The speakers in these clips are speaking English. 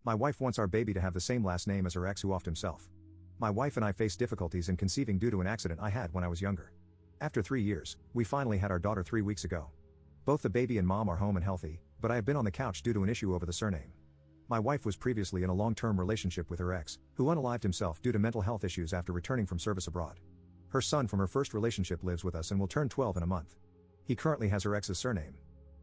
My wife wants our baby to have the same last name as her ex who offed himself. My wife and I faced difficulties in conceiving due to an accident I had when I was younger. After 3 years, we finally had our daughter 3 weeks ago. Both the baby and mom are home and healthy, but I have been on the couch due to an issue over the surname. My wife was previously in a long-term relationship with her ex, who unalived himself due to mental health issues after returning from service abroad. Her son from her first relationship lives with us and will turn 12 in a month. He currently has her ex's surname.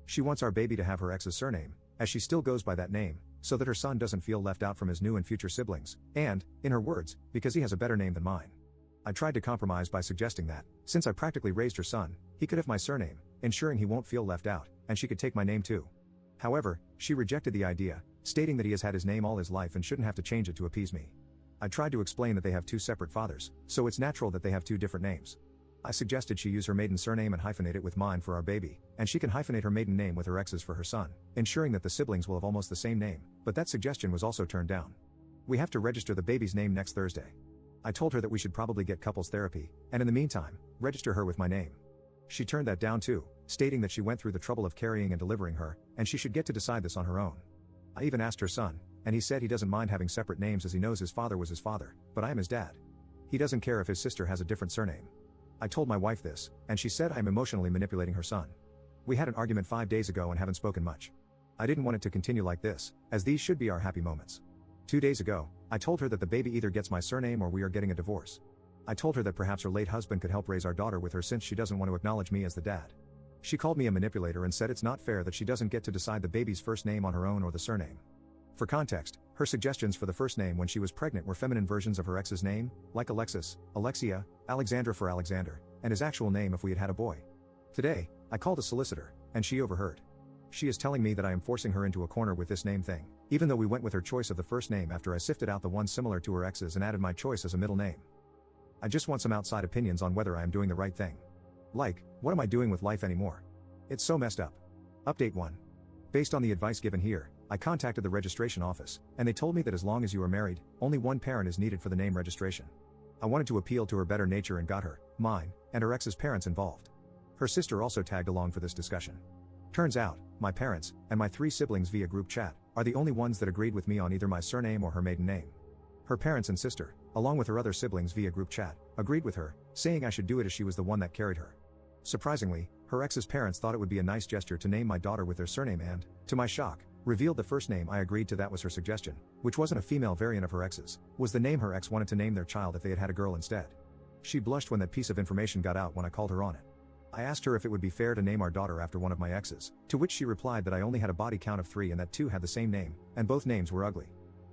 She wants our baby to have her ex's surname, as she still goes by that name, so that her son doesn't feel left out from his new and future siblings, and, in her words, because he has a better name than mine. I tried to compromise by suggesting that, since I practically raised her son, he could have my surname, ensuring he won't feel left out, and she could take my name too. However, she rejected the idea, stating that he has had his name all his life and shouldn't have to change it to appease me. I tried to explain that they have two separate fathers, so it's natural that they have two different names. I suggested she use her maiden surname and hyphenate it with mine for our baby, and she can hyphenate her maiden name with her ex's for her son, ensuring that the siblings will have almost the same name, but that suggestion was also turned down. We have to register the baby's name next Thursday. I told her that we should probably get couples therapy, and in the meantime, register her with my name. She turned that down too, stating that she went through the trouble of carrying and delivering her, and she should get to decide this on her own. I even asked her son, and he said he doesn't mind having separate names as he knows his father was his father, but I am his dad. He doesn't care if his sister has a different surname. I told my wife this, and she said I am emotionally manipulating her son. We had an argument 5 days ago and haven't spoken much. I didn't want it to continue like this, as these should be our happy moments. 2 days ago, I told her that the baby either gets my surname or we are getting a divorce. I told her that perhaps her late husband could help raise our daughter with her since she doesn't want to acknowledge me as the dad. She called me a manipulator and said it's not fair that she doesn't get to decide the baby's first name on her own or the surname. For context, her suggestions for the first name when she was pregnant were feminine versions of her ex's name, like Alexis, Alexia, Alexandra for Alexander, and his actual name if we had had a boy. Today, I called a solicitor, and she overheard. She is telling me that I am forcing her into a corner with this name thing, even though we went with her choice of the first name after I sifted out the one similar to her ex's and added my choice as a middle name. I just want some outside opinions on whether I am doing the right thing. Like, what am I doing with life anymore? It's so messed up. Update 1. Based on the advice given here, I contacted the registration office, and they told me that as long as you are married, only one parent is needed for the name registration. I wanted to appeal to her better nature and got her, mine, and her ex's parents involved. Her sister also tagged along for this discussion. Turns out, my parents, and my 3 siblings via group chat, are the only ones that agreed with me on either my surname or her maiden name. Her parents and sister, along with her other siblings via group chat, agreed with her, saying I should do it as she was the one that carried her. Surprisingly, her ex's parents thought it would be a nice gesture to name my daughter with their surname and, to my shock, revealed the first name I agreed to that was her suggestion, which wasn't a female variant of her ex's, was the name her ex wanted to name their child if they had had a girl instead. She blushed when that piece of information got out when I called her on it. I asked her if it would be fair to name our daughter after one of my exes, to which she replied that I only had a body count of 3 and that 2 had the same name, and both names were ugly.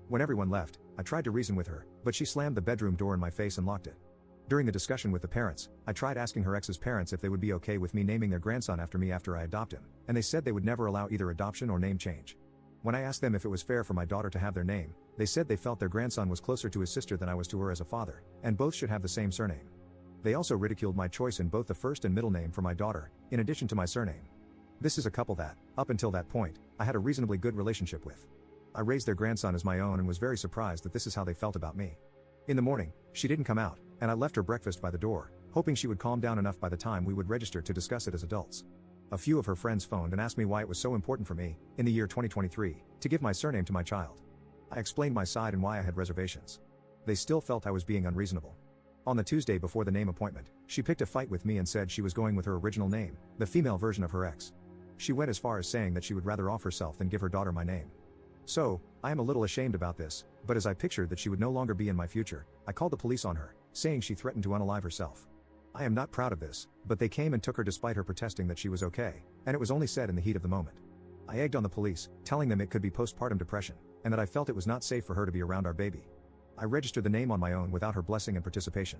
When everyone left, I tried to reason with her, but she slammed the bedroom door in my face and locked it. During the discussion with the parents, I tried asking her ex's parents if they would be okay with me naming their grandson after me after I adopt him, and they said they would never allow either adoption or name change. When I asked them if it was fair for my daughter to have their name, they said they felt their grandson was closer to his sister than I was to her as a father, and both should have the same surname. They also ridiculed my choice in both the first and middle name for my daughter, in addition to my surname. This is a couple that, up until that point, I had a reasonably good relationship with. I raised their grandson as my own and was very surprised that this is how they felt about me. In the morning, she didn't come out, and I left her breakfast by the door, hoping she would calm down enough by the time we would register to discuss it as adults. A few of her friends phoned and asked me why it was so important for me, in the year 2023, to give my surname to my child. I explained my side and why I had reservations. They still felt I was being unreasonable. On the Tuesday before the name appointment, she picked a fight with me and said she was going with her original name, the female version of her ex. She went as far as saying that she would rather off herself than give her daughter my name. So, I am a little ashamed about this, but as I pictured that she would no longer be in my future, I called the police on her, saying she threatened to unalive herself. I am not proud of this, but they came and took her despite her protesting that she was okay, and it was only said in the heat of the moment. I egged on the police, telling them it could be postpartum depression, and that I felt it was not safe for her to be around our baby. I registered the name on my own without her blessing and participation.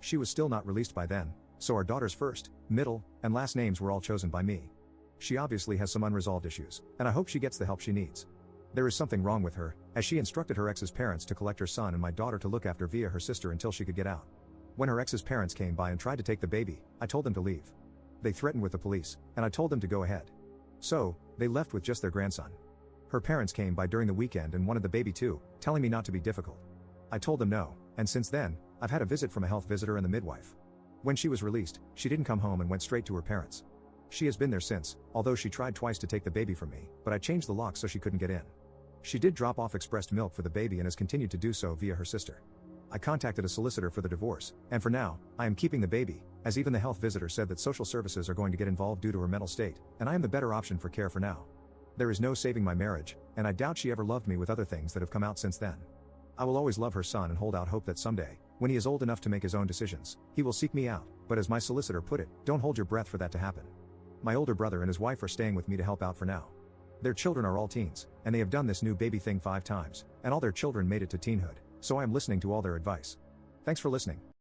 She was still not released by then, so our daughter's first, middle, and last names were all chosen by me. She obviously has some unresolved issues, and I hope she gets the help she needs. There is something wrong with her, as she instructed her ex's parents to collect her son and my daughter to look after via her sister until she could get out. When her ex's parents came by and tried to take the baby, I told them to leave. They threatened with the police, and I told them to go ahead. So, they left with just their grandson. Her parents came by during the weekend and wanted the baby too, telling me not to be difficult. I told them no, and since then, I've had a visit from a health visitor and the midwife. When she was released, she didn't come home and went straight to her parents. She has been there since, although she tried twice to take the baby from me, but I changed the lock so she couldn't get in. She did drop off expressed milk for the baby and has continued to do so via her sister. I contacted a solicitor for the divorce, and for now, I am keeping the baby, as even the health visitor said that social services are going to get involved due to her mental state, and I am the better option for care for now. There is no saving my marriage, and I doubt she ever loved me with other things that have come out since then. I will always love her son and hold out hope that someday, when he is old enough to make his own decisions, he will seek me out, but as my solicitor put it, don't hold your breath for that to happen. My older brother and his wife are staying with me to help out for now. Their children are all teens, and they have done this new baby thing 5 times, and all their children made it to teenhood, so I am listening to all their advice. Thanks for listening.